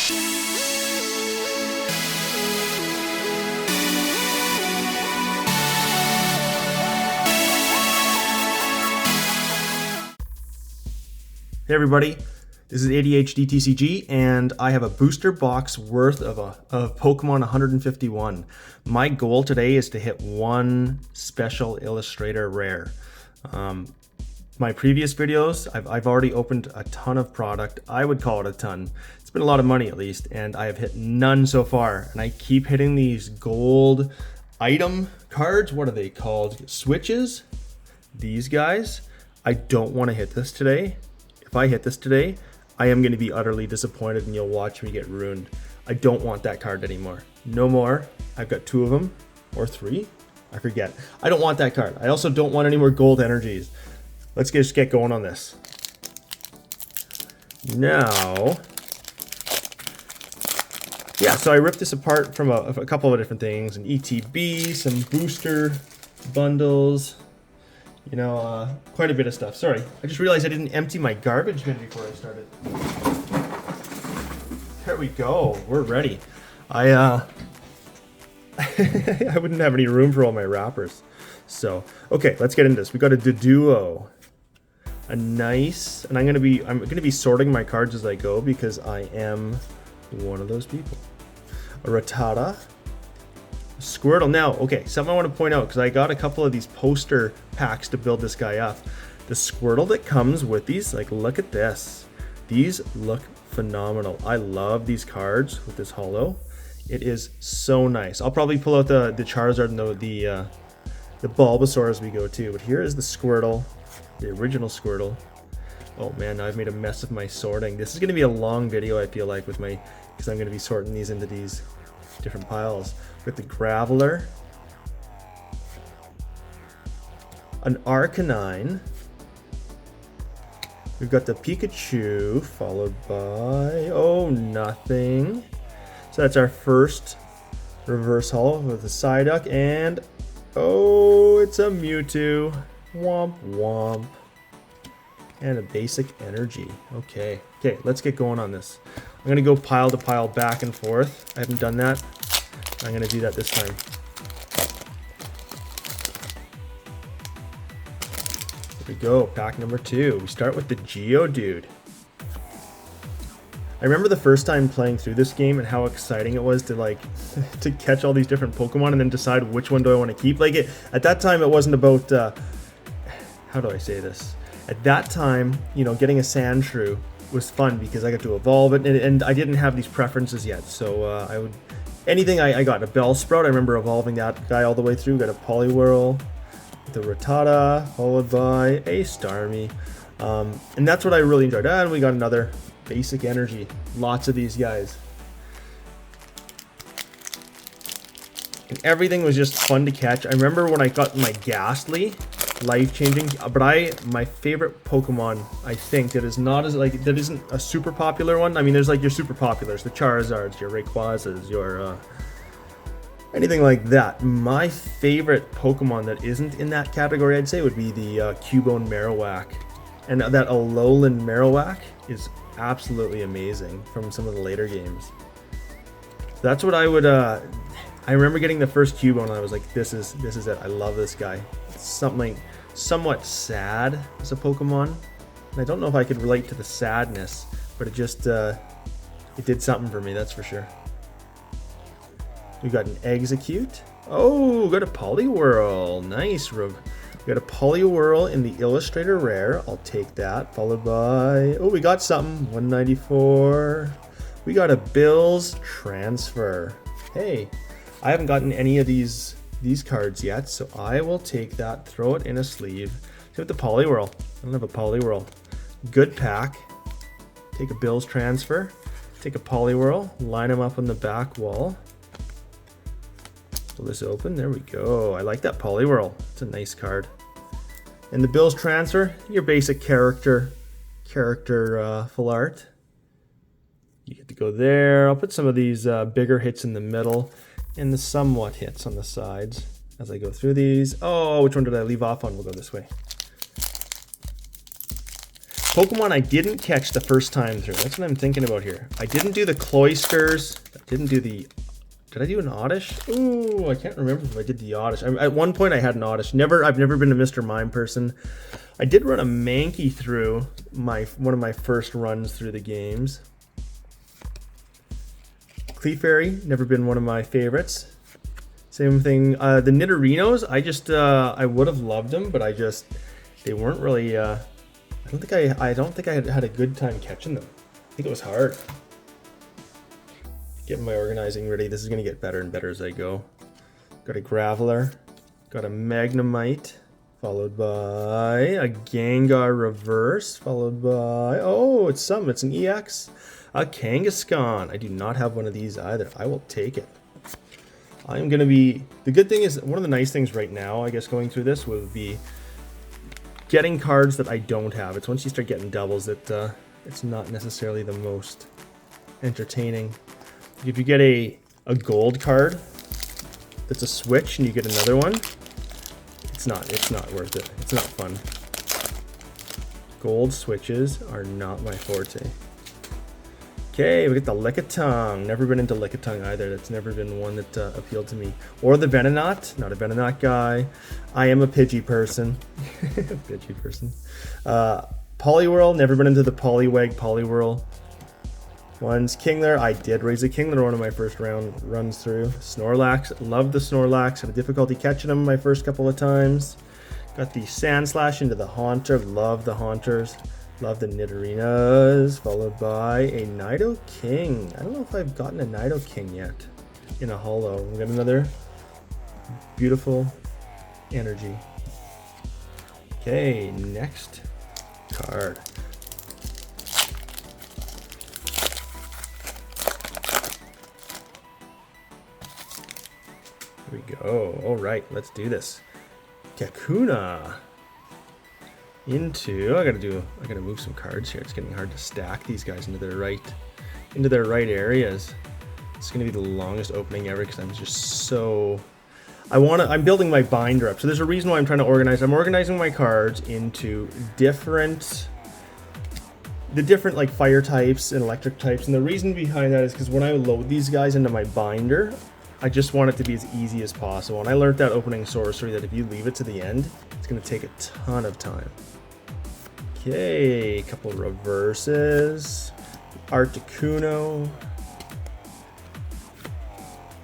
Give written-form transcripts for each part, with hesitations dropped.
Hey everybody, this is ADHD TCG, and I have a booster box worth of Pokemon 151. My goal today is to hit one special illustrator rare. My previous videos, I've already opened a ton of product. I would call it a ton. It's been a lot of money at least, and I have hit none so far. And I keep hitting these gold item cards. What are they called? Switches? These guys. I don't want to hit this today. If I hit this today, I am going to be utterly disappointed and you'll watch me get ruined. I don't want that card anymore. No more. I've got 2 of them, or 3. I forget. I don't want that card. I also don't want any more gold energies. Let's just get going on this. Now, yeah, so I ripped this apart from a couple of different things. An ETB, some booster bundles. You know, quite a bit of stuff. Sorry, I just realized I didn't empty my garbage bin before I started. There we go. We're ready. I wouldn't have any room for all my wrappers. So, okay, let's get into this. We got a Duo. A nice, and I'm gonna be sorting my cards as I go because I am one of those people. A Rattata. Squirtle. Now, okay, something I want to point out, because I got a couple of these poster packs to build this guy up. The Squirtle that comes with these, like, look at this. These look phenomenal. I love these cards with this holo. It is so nice. I'll probably pull out the Charizard and the Bulbasaur as we go too. But here is the Squirtle, the original Squirtle. Oh man, now I've made a mess of my sorting. This is going to be a long video, I feel like, because I'm going to be sorting these into these different piles. With the Graveler, an Arcanine, we've got the Pikachu, followed by, oh, nothing. So that's our first reverse holo with the Psyduck, and, oh, it's a Mewtwo, womp womp, and a basic energy. Okay, let's get going on this. I'm going to go pile to pile back and forth. I haven't done that. I'm going to do that this time. Here we go, pack number 2. We start with the Geodude. I remember the first time playing through this game and how exciting it was to to catch all these different Pokemon and then decide which one do I want to keep. At that time it wasn't about, how do I say this? At that time, you know, getting a Sandshrew was fun because I got to evolve it, and I didn't have these preferences yet, so anything I got. A Bellsprout, I remember evolving that guy all the way through. Got a Poliwhirl, the Rattata, followed by a Starmie. And that's what I really enjoyed. And we got another basic energy. Lots of these guys. And everything was just fun to catch. I remember when I got my Ghastly, life-changing, but my favorite Pokemon, I think, that isn't a super popular one. I mean, there's your super populars, the Charizards, your Rayquazas, your anything like that. My favorite Pokemon that isn't in that category, I'd say, would be the Cubone Marowak. And that Alolan Marowak is absolutely amazing from some of the later games. So that's what I would I remember getting the first Cubone and I was like, this is it. I love this guy. It's something somewhat sad as a Pokemon. And I don't know if I could relate to the sadness, but it just it did something for me, that's for sure. We got an Execute. Oh, got a Poliwhirl. Nice. We got a Poliwhirl in the Illustrator Rare. I'll take that. Followed by, oh, we got something. 194. We got a Bills Transfer. Hey, I haven't gotten any of these cards yet, so I will take that, throw it in a sleeve. See with the Poliwhirl. I don't have a Poliwhirl. Good pack. Take a Bills Transfer. Take a Poliwhirl. Line them up on the back wall. Pull this open. There we go. I like that Poliwhirl. It's a nice card. And the Bills Transfer, your basic character full art. You get to go there. I'll put some of these bigger hits in the middle and the somewhat hits on the sides as I go through these. Oh, which one did I leave off on? We'll go this way. Pokemon I didn't catch the first time through. That's what I'm thinking about here. I didn't do the Cloysters. I didn't do the... Did I do an Oddish? Ooh, I can't remember if I did the Oddish. At one point I had an Oddish. I've never been a Mr. Mime person. I did run a Mankey through one of my first runs through the games. Clefairy, never been one of my favorites. Same thing. The Nidorinos, I would have loved them, but they weren't really. I don't think I had a good time catching them. I think it was hard. Getting my organizing ready. This is gonna get better and better as I go. Got a Graveler, got a Magnemite, followed by a Gengar Reverse, followed by it's an EX, a Kangaskhan. I do not have one of these either. I will take it. I'm going to be... The good thing is, one of the nice things right now, I guess, going through this would be getting cards that I don't have. It's once you start getting doubles that it's not necessarily the most entertaining. If you get a gold card that's a switch and you get another one, it's not worth it. It's not fun. Gold switches are not my forte. Okay, we get the Lickitung. Never been into Lickitung either. That's never been one that appealed to me. Or the Venonat. Not a Venonat guy. I am a Pidgey person. Pidgey person. Poliwhirl. Never been into the Poliwag, Poliwhirl ones. Kingler. I did raise a Kingler one of my first runs through. Snorlax. Love the Snorlax. Had a difficulty catching them my first couple of times. Got the Sandslash into the Haunter. Love the Haunters. Love the Nidorinas, followed by a Nidoking. I don't know if I've gotten a Nidoking yet in a holo. We got another beautiful energy. Okay, next card. Here we go. All right, let's do this. Kakuna. I gotta move some cards here. It's getting hard to stack these guys into their right areas. It's gonna be the longest opening ever because I'm just so... I'm building my binder up. So there's a reason why I'm trying to organize. I'm organizing my cards into the different like fire types and electric types. And the reason behind that is because when I load these guys into my binder, I just want it to be as easy as possible. And I learned that opening sorcery that if you leave it to the end, it's gonna take a ton of time. Okay, a couple of reverses. Articuno.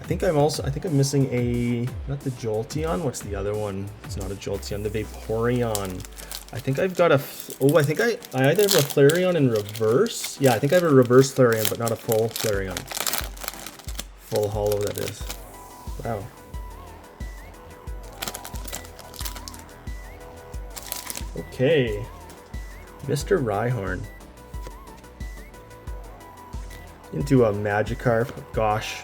I think I'm missing not the Jolteon. What's the other one? It's not a Jolteon. The Vaporeon. I think I've got I either have a Flareon in reverse. Yeah, I think I have a reverse Flareon, but not a full Flareon. Full holo, that is. Wow. Okay. Mr. Rhyhorn. Into a Magikarp. Gosh.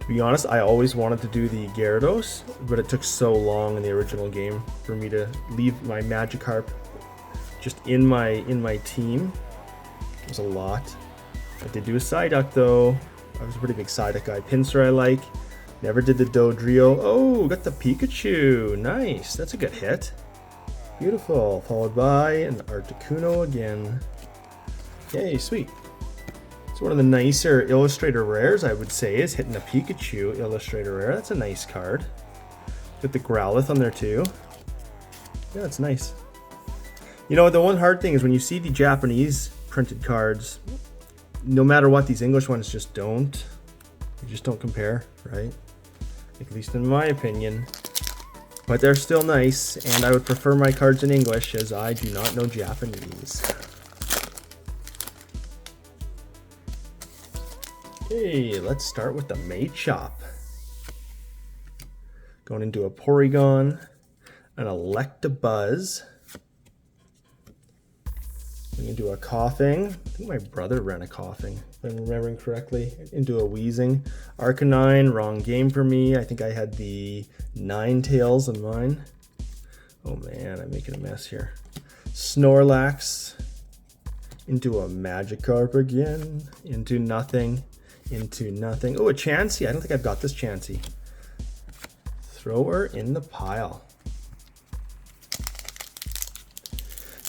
To be honest, I always wanted to do the Gyarados, but it took so long in the original game for me to leave my Magikarp just in my team. It was a lot. I did do a Psyduck though. I was a pretty big Psyduck guy. Pinsir I like. Never did the Dodrio. Oh, got the Pikachu. Nice. That's a good hit. Beautiful. Followed by an Articuno again. Yay, sweet. It's one of the nicer Illustrator Rares, I would say, is hitting a Pikachu Illustrator Rare. That's a nice card. Got the Growlithe on there too. Yeah, that's nice. You know, the one hard thing is when you see the Japanese printed cards, no matter what, these English ones just don't. They just don't compare, right? At least in my opinion. But they're still nice, and I would prefer my cards in English as I do not know Japanese. Okay, let's start with the Machop. Going into a Porygon, an Electabuzz. Going into a Coughing. I think my brother ran a Coughing, if I'm remembering correctly. Into a Wheezing. Arcanine, wrong game for me. I think I had the Ninetales on mine. Oh man, I'm making a mess here. Snorlax. Into a Magikarp again. Into nothing. Into nothing. Oh, a Chansey. I don't think I've got this Chansey. Throw her in the pile.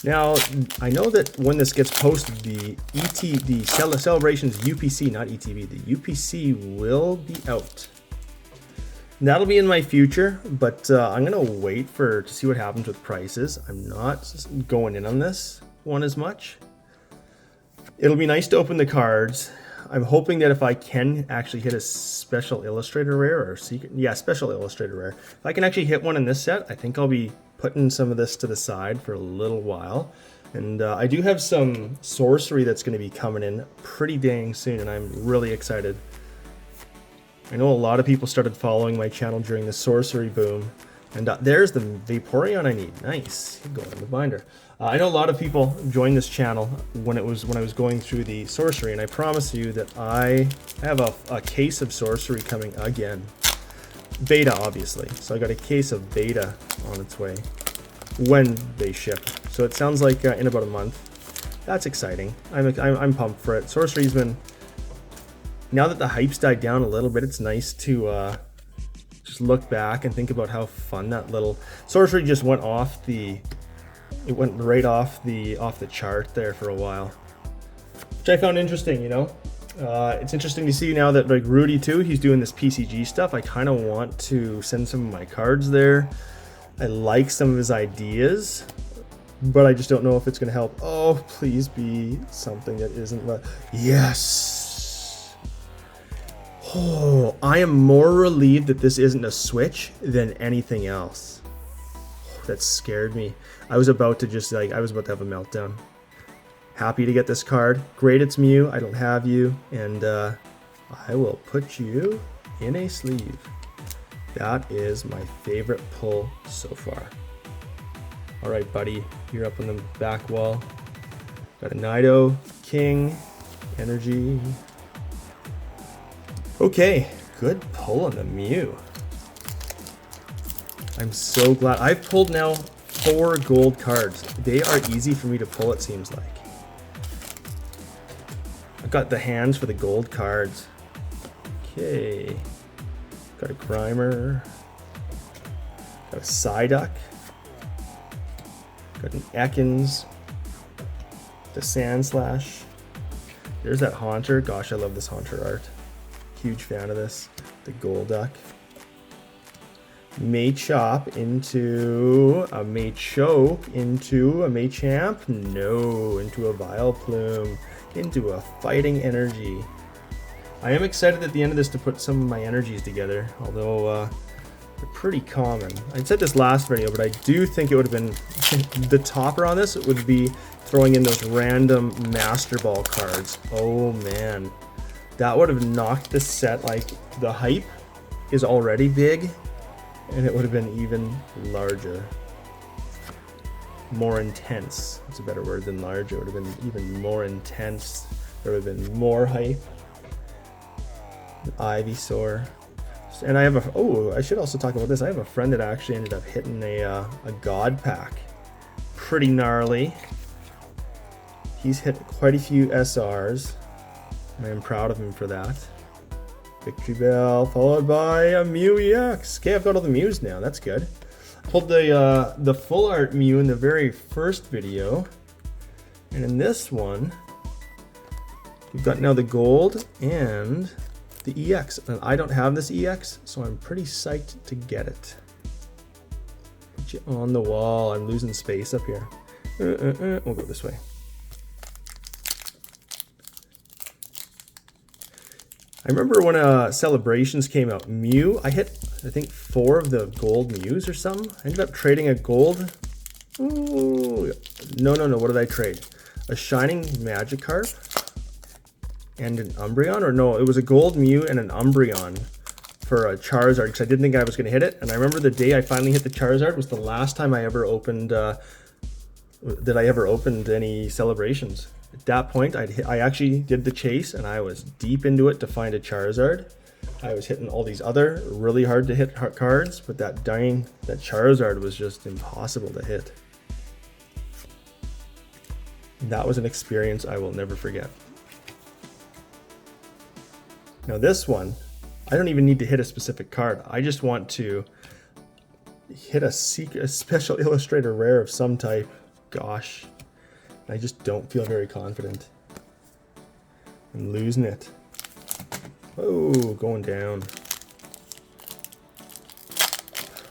Now, I know that when this gets posted, the Celebrations UPC, not ETB, the UPC will be out. That'll be in my future, but I'm gonna wait to see what happens with prices. I'm not going in on this one as much. It'll be nice to open the cards. I'm hoping that if I can actually hit a special illustrator rare or secret, yeah, special illustrator rare. If I can actually hit one in this set, I think I'll be putting some of this to the side for a little while. And I do have some sorcery that's going to be coming in pretty dang soon, and I'm really excited. I know a lot of people started following my channel during the sorcery boom. And there's the Vaporeon I need. Nice. Go in the binder. I know a lot of people joined this channel when I was going through the sorcery, and I promise you that I have a case of sorcery coming again. Beta, obviously. So I got a case of beta on its way when they ship. So it sounds like in about a month. That's exciting. I'm pumped for it. Sorcery's been, now that the hype's died down a little bit, it's nice to just look back and think about how fun that little sorcery just went off the. It went right off the chart there for a while, which I found interesting. You know, it's interesting to see now that like Rudy too, he's doing this PCG stuff. I kind of want to send some of my cards there. I like some of his ideas, but I just don't know if it's going to help. Oh, please be something that isn't. Yes. Oh, I am more relieved that this isn't a switch than anything else. Oh, that scared me. I was about to just I was about to have a meltdown. Happy to get this card. Great, it's Mew. I don't have you, and I will put you in a sleeve. That is my favorite pull so far. All right, buddy, you're up on the back wall. Got a Nido, King, Energy. Okay, good pull on the Mew. I'm so glad. I've pulled now 4 gold cards. They are easy for me to pull, it seems like. I've got the hands for the gold cards. Okay. Got a Grimer. Got a Psyduck. Got an Ekans. The Sandslash. There's that Haunter. Gosh, I love this Haunter art. Huge fan of this. The Golduck. Machop into a Machoke into a Machamp. No, into a Vileplume. Into a Fighting Energy. I am excited at the end of this to put some of my energies together, although they're pretty common. I said this last video, but I do think it would have been the topper on this. It would be throwing in those random Master Ball cards. Oh man, that would have knocked the set. Like, the hype is already big, and it would have been even larger. More intense. It's a better word than larger. It would have been even more intense. There would have been more hype. Ivysaur. And I have a, oh, I should also talk about this. I have a friend that actually ended up hitting a God pack. Pretty gnarly. He's hit quite a few SRs. And I am proud of him for that. Victory Bell, followed by a Mew EX. Okay, I've got all the Mews now. That's good. Pulled the full art Mew in the very first video. And in this one, we've got now the gold and the EX, and I don't have this EX, so I'm pretty psyched to get it. Put you on the wall. I'm losing space up here. We'll go this way. I remember when Celebrations came out, Mew, I hit, I think, 4 of the gold Mews or something. I ended up trading a gold. Ooh, no, what did I trade? A Shining Magikarp and an Umbreon, or no, it was a gold Mew and an Umbreon for a Charizard, because I didn't think I was going to hit it. And I remember the day I finally hit the Charizard was the last time I ever opened, any Celebrations. At that point, I actually did the chase, and I was deep into it to find a Charizard. I was hitting all these other really hard to hit cards, but that Charizard was just impossible to hit. That was an experience I will never forget. Now this one, I don't even need to hit a specific card. I just want to hit a special illustrator rare of some type. Gosh, I just don't feel very confident. I'm losing it. Oh, going down.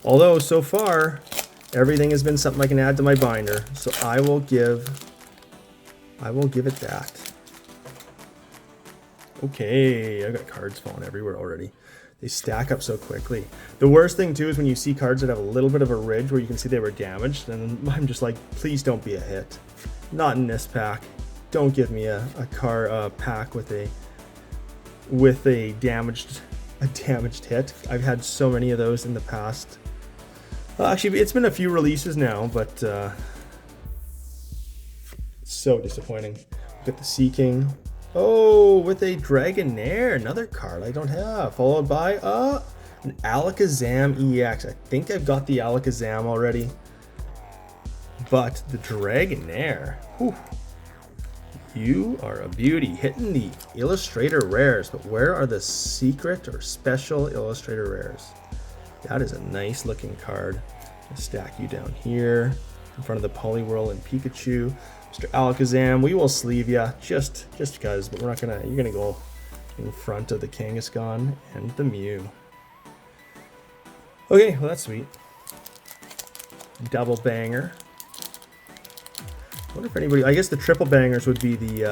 Although, so far, everything has been something I can add to my binder. So I will give it that. Okay, I got cards falling everywhere already. They stack up so quickly. The worst thing too is when you see cards that have a little bit of a ridge where you can see they were damaged, and I'm just like, please don't be a hit. Not in this pack. Don't give me a pack with a damaged hit. I've had so many of those in the past. Well, actually, it's been a few releases now, but so disappointing. Got the Sea King. Oh, with a Dragonair, another card I don't have. Followed by an Alakazam EX. I think I've got the Alakazam already. But the Dragonair, whew, you are a beauty. Hitting the Illustrator Rares, but where are the secret or special Illustrator Rares? That is a nice looking card. I'll stack you down here in front of the Poliwhirl and Pikachu. Mr. Alakazam, we will sleeve ya just because, but we're not gonna. You're gonna go in front of the Kangaskhan and the Mew. Okay, well that's sweet. Double banger. I wonder if anybody. I guess the triple bangers would be the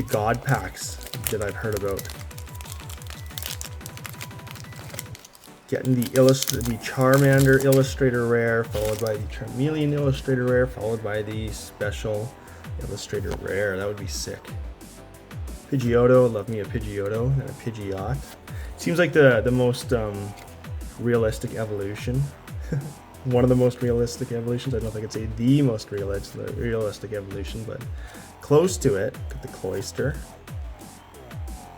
God packs that I've heard about. Getting the Charmander Illustrator Rare, followed by the Charmeleon Illustrator Rare, followed by the Special Illustrator Rare. That would be sick. Pidgeotto, love me a Pidgeotto and a Pidgeot. Seems like the most realistic evolution. One of the most realistic evolutions. I don't know if I could say the most realistic evolution, but close to it. Got the Cloyster,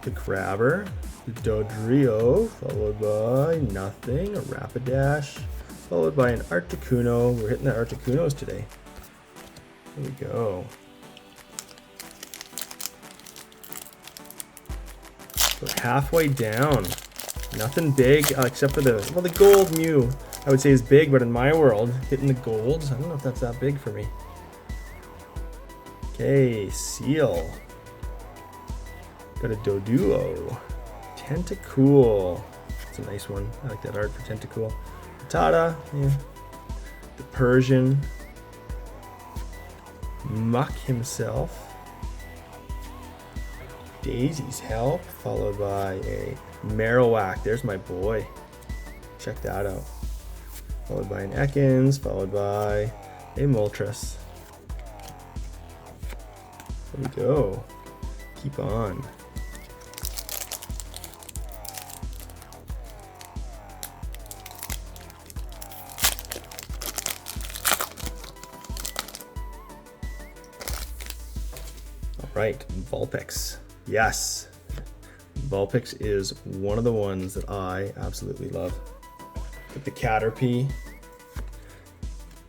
the Crabber, the Dodrio, followed by nothing, a Rapidash, followed by an Articuno. We're hitting the Articunos today. There we go. We're halfway down. Nothing big except for the gold Mew. I would say is big, but in my world, hitting the golds, I don't know if that's that big for me. Okay, Seal. Got a Doduo. Tentacool. It's a nice one. I like that art for Tentacool. Tada, yeah. The Persian. Muck himself. Daisy's Help, followed by a Marowak. There's my boy. Check that out. Followed by an Ekans, followed by a Moltres. There we go. Keep on. Right, Vulpix. Yes. Vulpix is one of the ones that I absolutely love. With the Caterpie,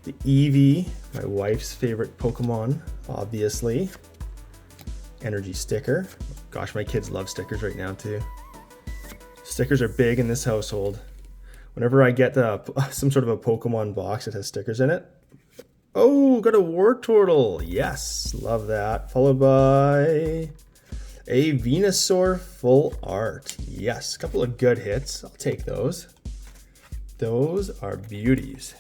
the Eevee, my wife's favorite Pokemon, obviously. Energy sticker. Gosh, my kids love stickers right now too. Stickers are big in this household. Whenever I get some sort of a Pokemon box that has stickers in it. Oh, got a Wartortle. Yes, love that. Followed by a Venusaur full art. Yes, a couple of good hits. I'll take those. Those are beauties.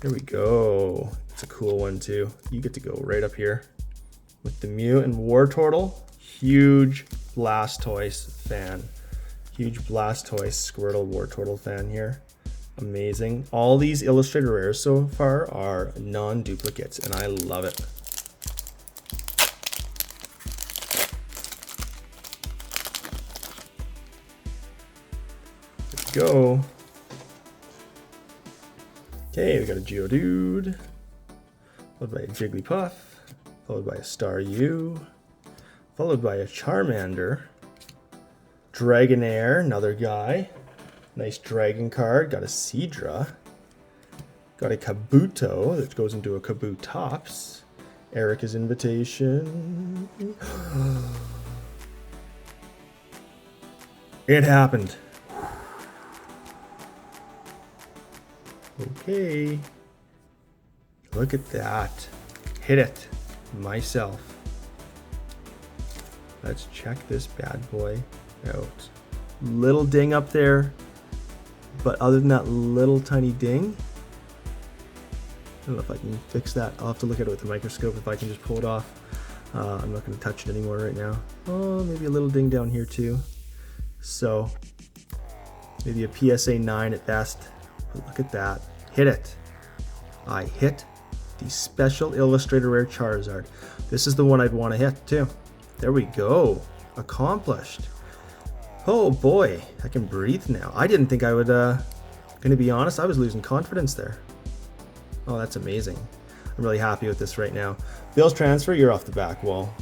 Here we go. It's a cool one too. You get to go right up here with the Mew and Wartortle. Huge Blastoise fan. Huge Blastoise Squirtle Wartortle fan here. Amazing. All these Illustrator Rares so far are non-duplicates, and I love it. There we go. Okay, we got a Geodude, followed by a Jigglypuff, followed by a Staryu, followed by a Charmander, Dragonair, another guy. Nice dragon card. Got a Seadra. Got a Kabuto that goes into a Kabutops. Erica's Invitation. It happened. Okay. Look at that. Hit it myself. Let's check this bad boy out. Little ding up there, but other than that little tiny ding, I don't know if I can fix that. I'll have to look at it with the microscope if I can just pull it off. I'm not going to touch it anymore right now. Oh, maybe a little ding down here too. So maybe a PSA 9 at best. But look at that. Hit it. I hit the Special Illustrator Rare Charizard. This is the one I'd want to hit too. There we go. Accomplished. Oh boy, I can breathe now. I didn't think I would, gonna be honest, I was losing confidence there. Oh, that's amazing. I'm really happy with this right now. Bill's transfer, you're off the back wall.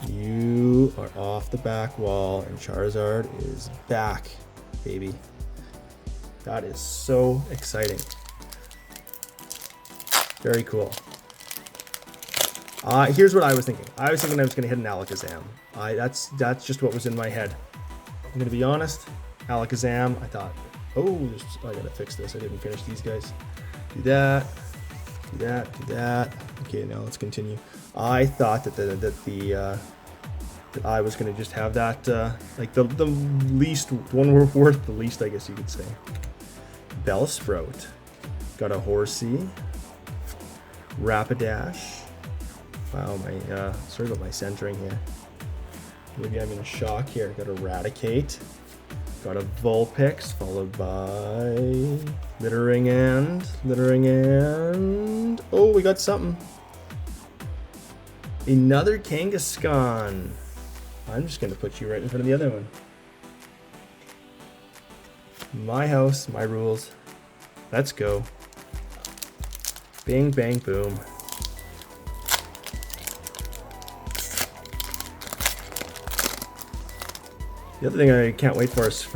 You are off the back wall, and Charizard is back, baby. That is so exciting. Very cool. Here's what I was thinking. I was thinking I was going to hit an Alakazam. That's just what was in my head. I'm going to be honest. Alakazam, I thought, oh, I got to fix this. I didn't finish these guys. Do that. Do that. Do that. Okay, now let's continue. I thought that I was going to just have that, like the least, one worth the least, I guess you could say. Bellsprout. Got a Horsey. Rapidash. Wow, sorry about my centering here. Maybe I'm in shock here. Got Eradicate. Got a Vulpix, followed by Littering End. Oh, we got something. Another Kangaskhan. I'm just gonna put you right in front of the other one. My house, my rules. Let's go. Bing, bang, boom. The other thing I can't wait for is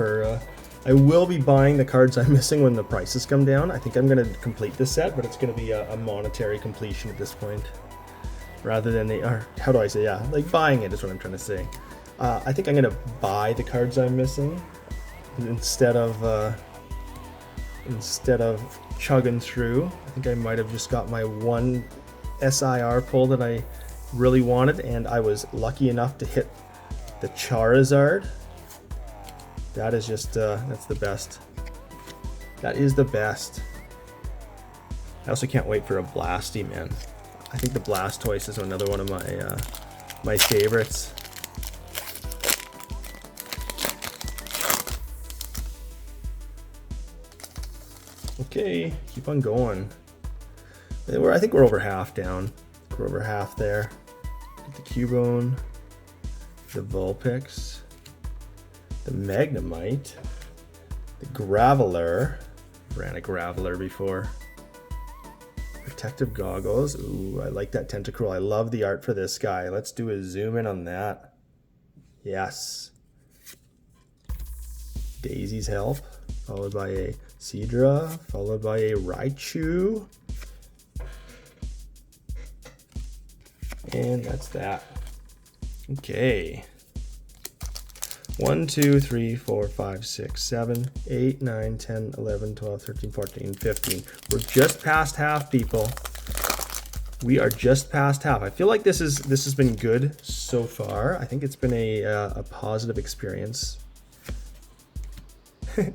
I will be buying the cards I'm missing when the prices come down. I think I'm going to complete this set, but it's going to be a monetary completion at this point. Rather than how do I say, yeah, like buying it is what I'm trying to say. I think I'm going to buy the cards I'm missing instead of chugging through. I think I might have just got my one SIR pull that I really wanted, and I was lucky enough to hit the Charizard. That is just, that's the best. That is the best. I also can't wait for a Blasty, man. I think the Blastoise is another one of my favorites. Okay, keep on going. I think we're over half down. We're over half there. Get the Cubone, the Vulpix, the Magnemite, the Graveler. Ran a Graveler before. Protective Goggles. Ooh, I like that Tentacruel. I love the art for this guy. Let's do a zoom in on that. Yes. Daisy's Help, followed by a Seadra, followed by a Raichu. And that's that. Okay. 1, 2, 3, 4, 5, 6, 7, 8, 9, 10, 11, 12, 13, 14, 15. We're just past half, people. We are just past half. I feel like this has been good so far. I think it's been a positive experience.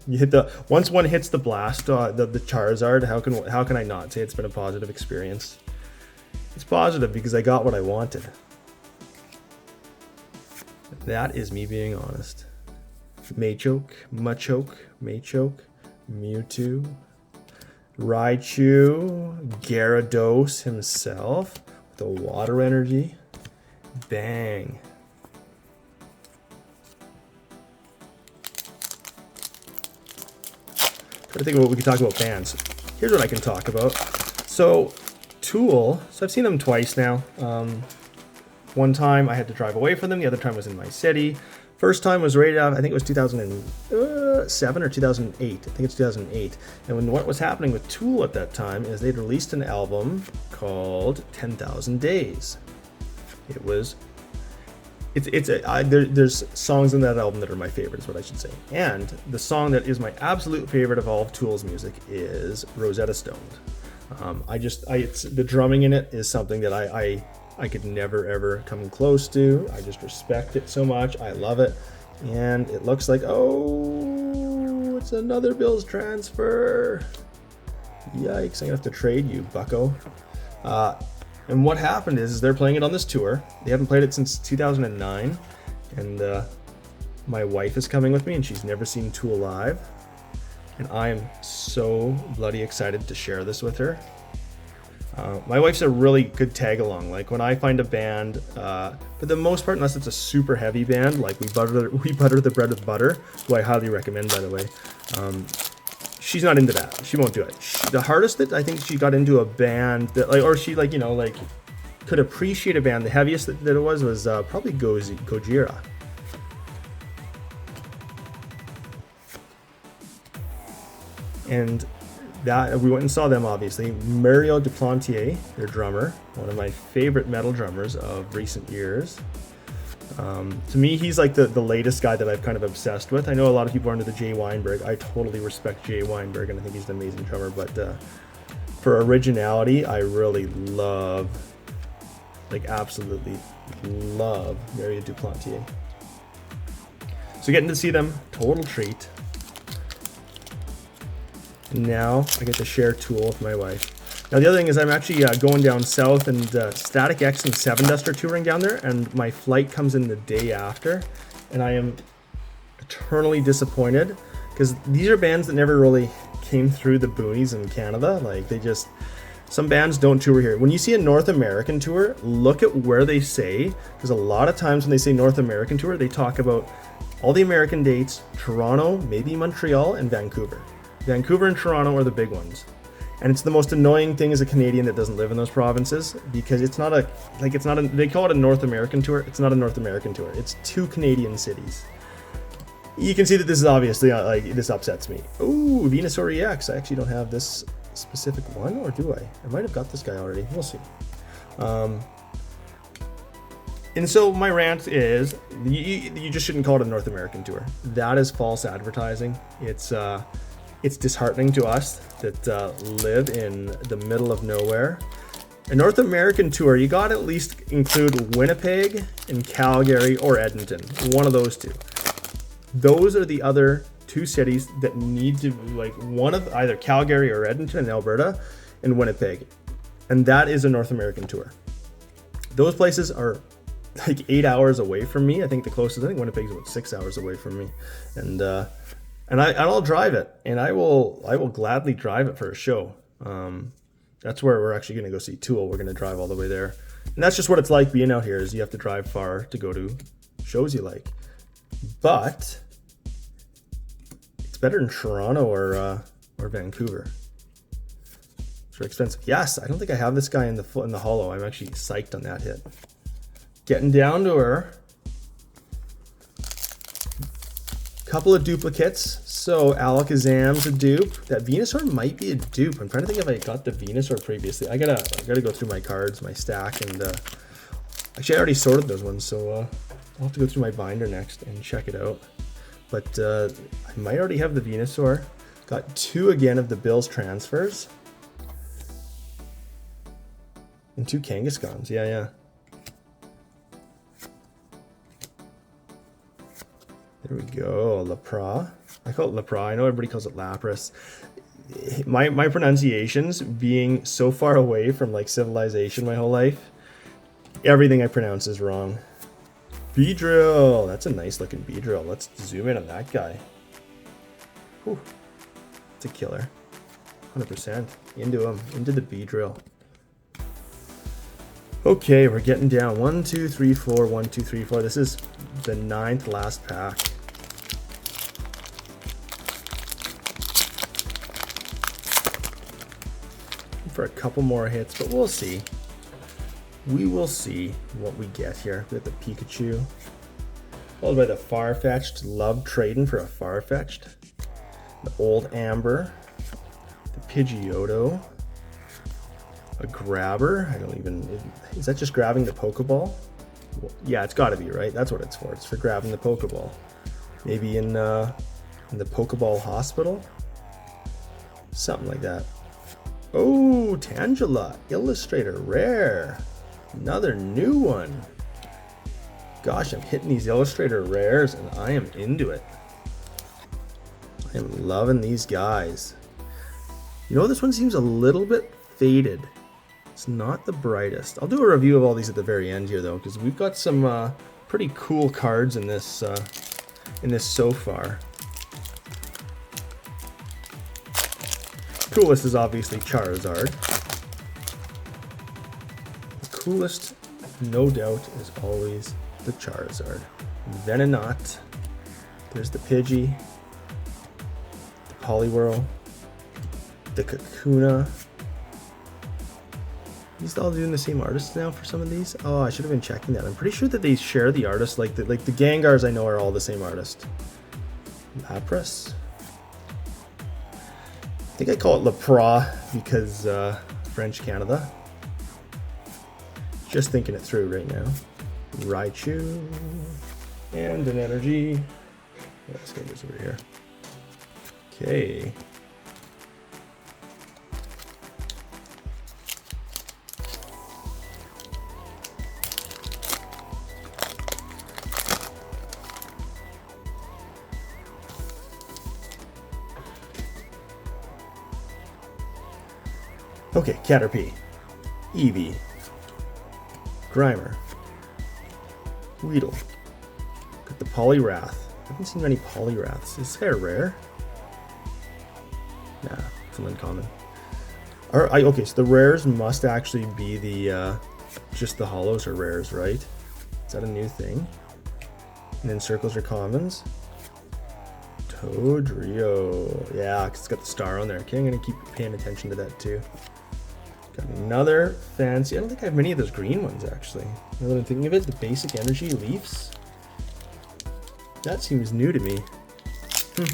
You hit once one hits the blast, the Charizard. How can I not say it's been a positive experience? It's positive because I got what I wanted. That is me being honest. Machoke, Machoke, Mewtwo, Raichu, Gyarados himself with a water energy. Bang. Trying to think of what we can talk about bands. Here's what I can talk about. So, Tool. So I've seen them twice now. One time I had to drive away from them. The other time was in my city. First time was right out, I think it was 2007 or 2008. I think it's 2008. And what was happening with Tool at that time is they'd released an album called 10,000 Days. There's songs in that album that are my favorite, is what I should say. And the song that is my absolute favorite of all of Tool's music is Rosetta Stone. It's the drumming in it is something that I could never ever come close to. I just respect it so much. I love it, and it looks like, oh, it's another Bills transfer. Yikes! I'm gonna have to trade you, Bucko. And what happened is they're playing it on this tour. They haven't played it since 2009, and my wife is coming with me, and she's never seen Tool live. And I am so bloody excited to share this with her. My wife's a really good tag along. Like when I find a band, for the most part, unless it's a super heavy band, like we butter the bread with butter, who I highly recommend, by the way. She's not into that. She won't do it. The hardest that I think she got into a band that could appreciate a band. The heaviest that it was probably Gojira. And that we went and saw them, obviously. Mario Duplantier, their drummer, one of my favorite metal drummers of recent years. To me, he's like the latest guy that I've kind of obsessed with. I know a lot of people are into the Jay Weinberg. I totally respect Jay Weinberg, and I think he's an amazing drummer. But for originality, I really love, like absolutely love Mario Duplantier. So getting to see them, total treat. And now I get to share Tool with my wife. Now the other thing is I'm actually going down south, and Static X and Seven Dust are touring down there, and my flight comes in the day after, and I am eternally disappointed because these are bands that never really came through the boonies in Canada. Like some bands don't tour here. When you see a North American tour, look at where they say, because a lot of times when they say North American tour, they talk about all the American dates, Toronto, maybe Montreal, and Vancouver. Vancouver and Toronto are the big ones. And it's the most annoying thing as a Canadian that doesn't live in those provinces, because they call it a North American tour. It's not a North American tour. It's two Canadian cities. You can see that this is obviously, this upsets me. Ooh, Venusaur EX. I actually don't have this specific one, or do I? I might have got this guy already. We'll see. And so my rant is, you just shouldn't call it a North American tour. That is false advertising. It's disheartening to us that live in the middle of nowhere. A North American tour, you got to at least include Winnipeg and Calgary or Edmonton, one of those two. Those are the other two cities that need to, like, one of either Calgary or Edmonton in Alberta and Winnipeg. And that is a North American tour. Those places are like 8 hours away from me. I think Winnipeg's about 6 hours away from me. And I'll drive it, and I will gladly drive it for a show. That's where we're actually going to go see Tool. We're going to drive all the way there, and that's just what it's like being out here. Is you have to drive far to go to shows you like. But it's better than Toronto or Vancouver. It's expensive. Yes, I don't think I have this guy in the hollow. I'm actually psyched on that hit. Getting down to her. Couple of duplicates. So Alakazam's a dupe. That Venusaur might be a dupe. I'm trying to think if I got the Venusaur previously. I gotta go through my cards, my stack, and actually I already sorted those ones, so I'll have to go through my binder next and check it out. But I might already have the Venusaur. Got two again of the Bills transfers. And two Kangaskhan's. Yeah. There we go, Lapras. I call it Lapras. I know everybody calls it Lapras. My pronunciations, being so far away from like civilization my whole life, everything I pronounce is wrong. Beedrill. That's a nice looking Beedrill. Let's zoom in on that guy. Whew. It's a killer. 100%. Into him. Into the Beedrill. Okay, we're getting down. 1, 2, 3, 4. 1, 2, 3, 4. This is the 9th last pack. For a couple more hits, but we'll see. We will see what we get here. We have the Pikachu. Followed by the Farfetch'd. Love trading for a Farfetch'd. The old Amber. The Pidgeotto. A Grabber. Is that just grabbing the Pokeball? Well, yeah, it's gotta be, right? That's what it's for. It's for grabbing the Pokeball. Maybe in the Pokeball Hospital? Something like that. Oh, Tangela, Illustrator, rare. Another new one. Gosh, I'm hitting these Illustrator rares and I am into it. I am loving these guys. You know, this one seems a little bit faded. It's not the brightest. I'll do a review of all these at the very end here though, because we've got some pretty cool cards in this so far. Coolest is obviously Charizard. The coolest, no doubt, is always the Charizard. Venonat. There's the Pidgey. The Poliwhirl. The Kakuna. These all doing the same artist now for some of these? Oh, I should have been checking that. I'm pretty sure that they share the artist. Like the Gengars I know are all the same artist. Lapras. I think I call it Nombre because French Canada. Just thinking it through right now. Raichu. And an energy. Let's get this over here. Okay. Okay, Caterpie, Eevee, Grimer, Weedle, got the Poliwrath. I haven't seen many Poliwraths. Is this hair rare? Nah, it's an uncommon. Okay, so the rares must actually be the, just the holos are rares, right? Is that a new thing? And then circles are commons. Toadrio. Yeah, 'cause it's got the star on there. Okay, I'm gonna keep paying attention to that too. Got another fancy. I don't think I have many of those green ones actually. Now that I'm thinking of it, the basic energy Leafs. That seems new to me. Here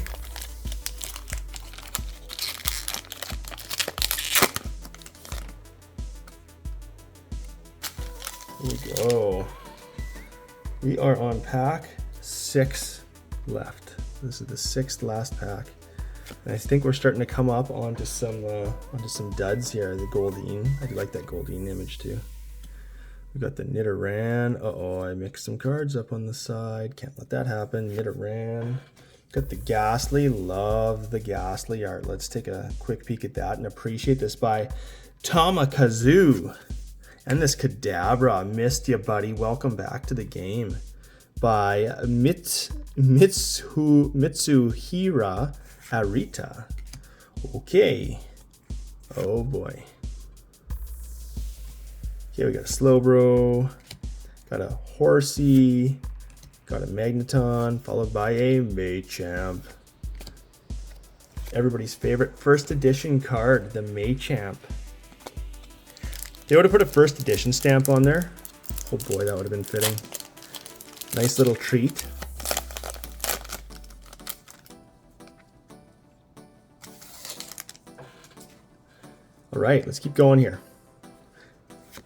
we go. We are on pack 6 left. This is the 6th last pack. And I think we're starting to come up onto some duds here. The Goldeen. I do like that Goldeen image too. We got the Nidoran. Uh-oh, I mixed some cards up on the side. Can't let that happen. Nidoran. Got the Ghastly. Love the Ghastly art. Let's take a quick peek at that and appreciate this by Tamakazu. And this Kadabra. Missed ya, buddy. Welcome back to the game. By Mitsuhira Arita. Okay. Oh boy. Okay, we got a Slowbro, got a Horsey, got a Magneton, followed by a Machamp. Everybody's favorite first edition card, the Machamp. They would have put a first edition stamp on there. Oh boy, that would have been fitting. Nice little treat. All right, let's keep going here.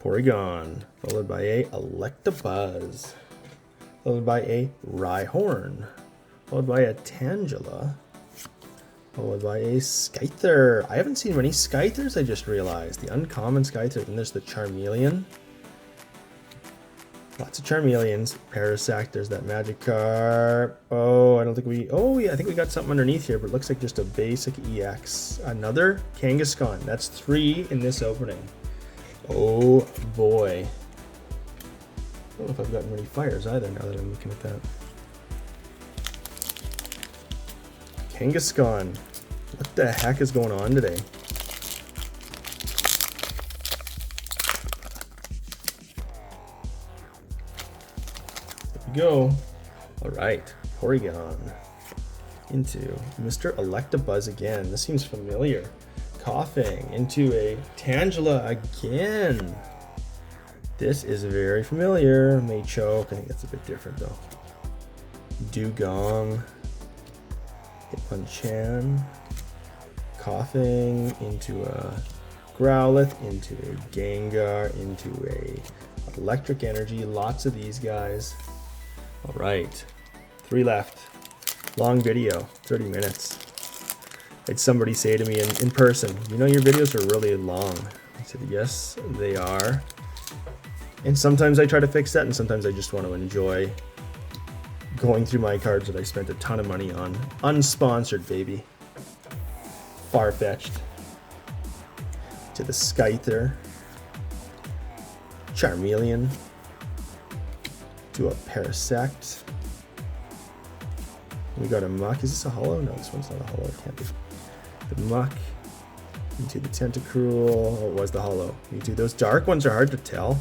Porygon, followed by a Electabuzz, followed by a Rhyhorn, followed by a Tangela, followed by a Scyther. I haven't seen many Scythers, I just realized. The uncommon Scyther. Then there's the Charmeleon. Lots of Charmeleons. Parasect, there's that Magikarp. Oh, I don't think we... Oh, yeah, I think we got something underneath here, but it looks like just a basic EX. Another Kangaskhan. That's 3 in this opening. Oh, boy. I don't know if I've gotten many fires either now that I'm looking at that. Kangaskhan. What the heck is going on today? Go. All right, Porygon into Mr. Electabuzz again. This seems familiar. Coughing into a Tangela again. This is very familiar. Machoke. I think that's a bit different though. Dugong. Hitmonchan. Coughing into a Growlithe, into a Gengar, into a Electric Energy. Lots of these guys. All right, 3 left. Long video, 30 minutes. had somebody say to me in person, you know, your videos are really long. I said, yes, they are. And sometimes I try to fix that, and sometimes I just want to enjoy going through my cards that I spent a ton of money on. Unsponsored, baby. Far-fetched. To the Scyther. Charmeleon. To a Parasect. We got a Muck. Is this a holo? No, this one's not a holo. It can't be. The Muck. Into the Tentacruel. Oh, it was the holo. Into those dark ones are hard to tell.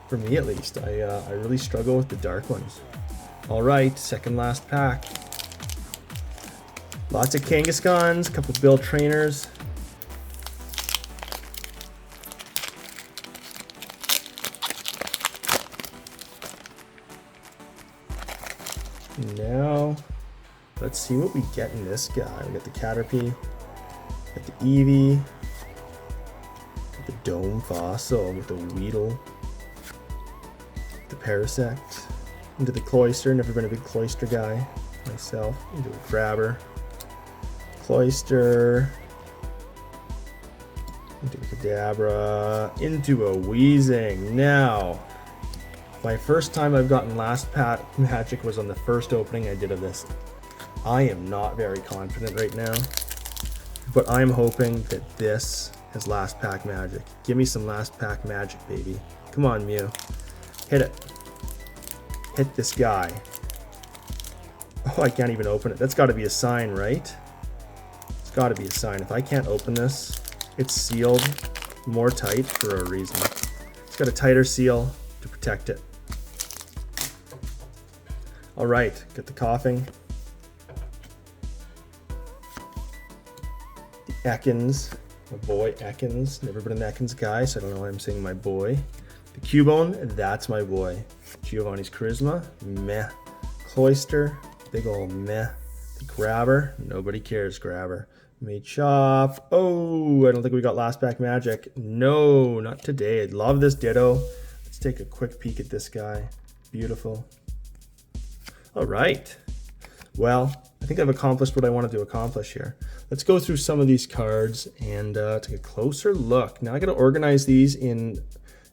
For me, at least. I really struggle with the dark ones. All right, second last pack. Lots of Kangaskhan's, a couple Bill Trainers. Now, let's see what we get in this guy. We got the Caterpie, got the Eevee, got the Dome Fossil with the Weedle, the Parasect, into the Cloyster. Never been a big Cloyster guy myself. Into a Grabber, Cloyster, into a Kadabra, into a Weezing. Now, my first time I've gotten last pack magic was on the first opening I did of this. I am not very confident right now, but I'm hoping that this is last pack magic. Give me some last pack magic, baby. Come on, Mew. Hit it. Hit this guy. Oh, I can't even open it. That's got to be a sign, right? It's got to be a sign. If I can't open this, it's sealed more tight for a reason. It's got a tighter seal to protect it. All right, got the coughing. The Ekans, my boy Ekans. Never been an Ekans guy, so I don't know why I'm saying my boy. The Cubone, that's my boy. Giovanni's Charisma, meh. Cloyster, big ol' meh. The Grabber, nobody cares, Grabber. Machop, oh, I don't think we got last pack magic. No, not today. I love this Ditto. Let's take a quick peek at this guy. Beautiful. All right. Well, I think I've accomplished what I wanted to accomplish here. Let's go through some of these cards and take a closer look. Now I got to organize these in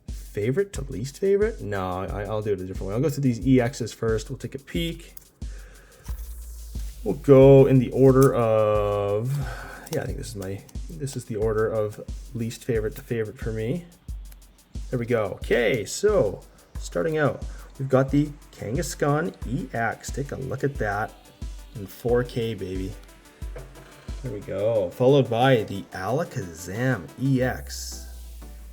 favorite to least favorite. No, I'll do it a different way. I'll go through these EXs first. We'll take a peek. We'll go in the order of, yeah, I think this is the order of least favorite to favorite for me. There we go. Okay, so starting out, we've got the Kangaskhan EX. Take a look at that in 4K, baby. There we go. Followed by the Alakazam EX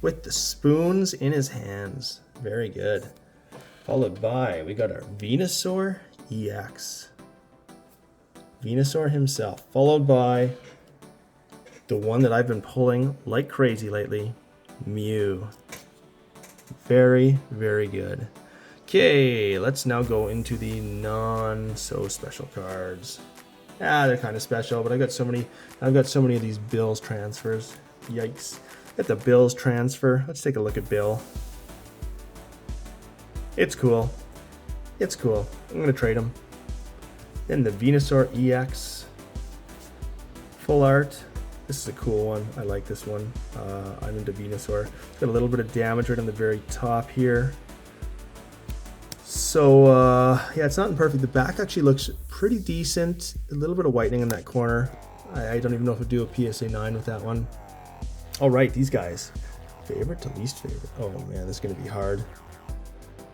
with the spoons in his hands. Very good. Followed by, we got our Venusaur EX. Venusaur himself. Followed by the one that I've been pulling like crazy lately, Mew. Very, very good. Okay, let's now go into the non-so-special cards. They're kind of special, but I've got so many of these Bills transfers. Yikes. Got the Bills transfer. Let's take a look at Bill. It's cool. It's cool. I'm going to trade him. Then the Venusaur EX. Full art. This is a cool one. I like this one. I'm into Venusaur. It's got a little bit of damage right on the very top here. So, yeah, it's not imperfect. The back actually looks pretty decent. A little bit of whitening in that corner. I don't even know if I'd do a PSA 9 with that one. All right, these guys. Favorite to least favorite. Oh, man, this is going to be hard.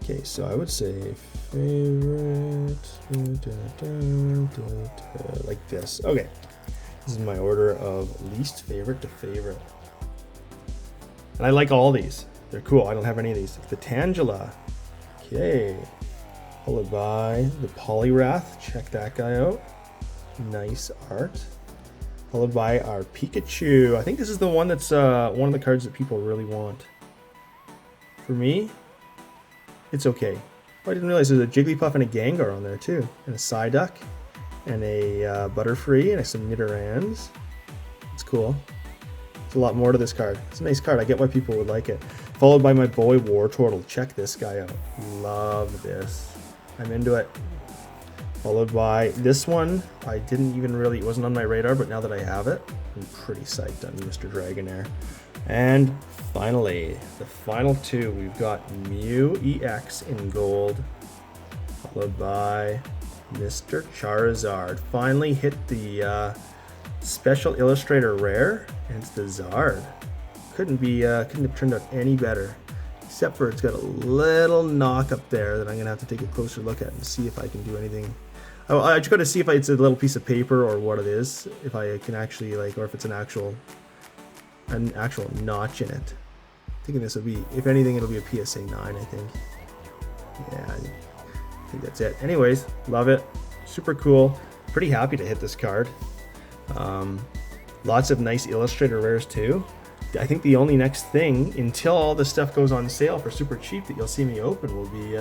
Okay, so I would say favorite. Like this. Okay. This is my order of least favorite to favorite. And I like all these. They're cool. I don't have any of these. The Tangela. Okay. Followed by the Poliwrath. Check that guy out. Nice art. Followed by our Pikachu. I think this is the one that's one of the cards that people really want. For me, it's okay. Oh, I didn't realize there's a Jigglypuff and a Gengar on there too. And a Psyduck. And a Butterfree and some Nidorans. It's cool. There's a lot more to this card. It's a nice card. I get why people would like it. Followed by my boy Wartortle. Check this guy out. Love this. I'm into it. followed by this one. I didn't even really, it wasn't on my radar, but now that I have it, I'm pretty psyched on Mr. Dragonair. And finally, the final two, we've got Mew EX in gold, followed by Mr. Charizard. Finally hit the Special Illustrator Rare, and it's the Zard. Couldn't have turned out any better, except for it's got a little knock up there that I'm gonna have to take a closer look at and see if I can do anything. I just gotta see if it's a little piece of paper or what it is, if I can actually like, or if it's an actual notch in it. I'm thinking this will be, if anything, it'll be a PSA 9, I think. Yeah, I think that's it. Anyways, love it, super cool. Pretty happy to hit this card. Lots of nice Illustrator rares too. I think the only next thing, until all this stuff goes on sale for super cheap, that you'll see me open will be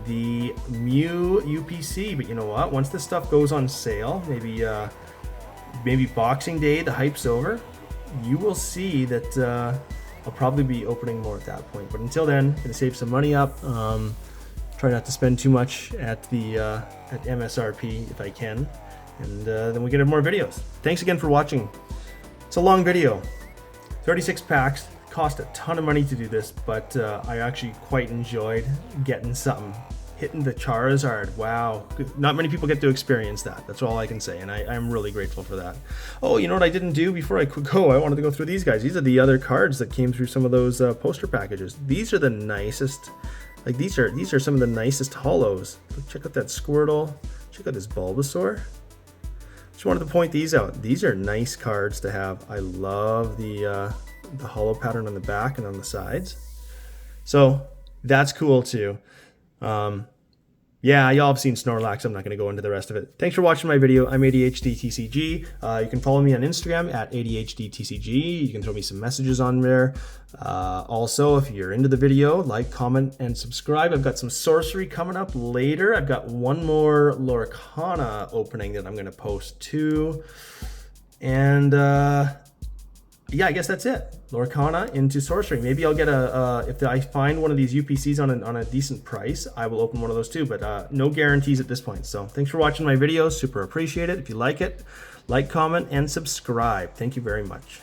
the Mew UPC. But you know what? Once this stuff goes on sale, maybe Boxing Day, the hype's over, you will see that I'll probably be opening more at that point. But until then, I'm gonna save some money up. Try not to spend too much at the at MSRP if I can, and then we get more videos. Thanks again for watching. It's a long video. 36 packs, cost a ton of money to do this, but I actually quite enjoyed getting something. Hitting the Charizard, wow. Not many people get to experience that. That's all I can say, and I'm really grateful for that. Oh, you know what I didn't do before I could go? I wanted to go through these guys. These are the other cards that came through some of those poster packages. These are the nicest, like these are some of the nicest holos. Check out that Squirtle, check out this Bulbasaur. Just wanted to point these out. These are nice cards to have. I love the holo pattern on the back and on the sides. So that's cool too. Yeah, y'all have seen Snorlax. I'm not going to go into the rest of it. Thanks for watching my video. I'm ADHDTCG. You can follow me on Instagram at ADHDTCG. You can throw me some messages on there. Also, if you're into the video, like, comment, and subscribe. I've got some sorcery coming up later. I've got one more Lorcana opening that I'm going to post too. And yeah, I guess that's it. Lorcana into sorcery. Maybe I'll get if I find one of these UPCs on a decent price, I will open one of those too, but no guarantees at this point. So thanks for watching my video. Super appreciate it. If you like it, like, comment, and subscribe. Thank you very much.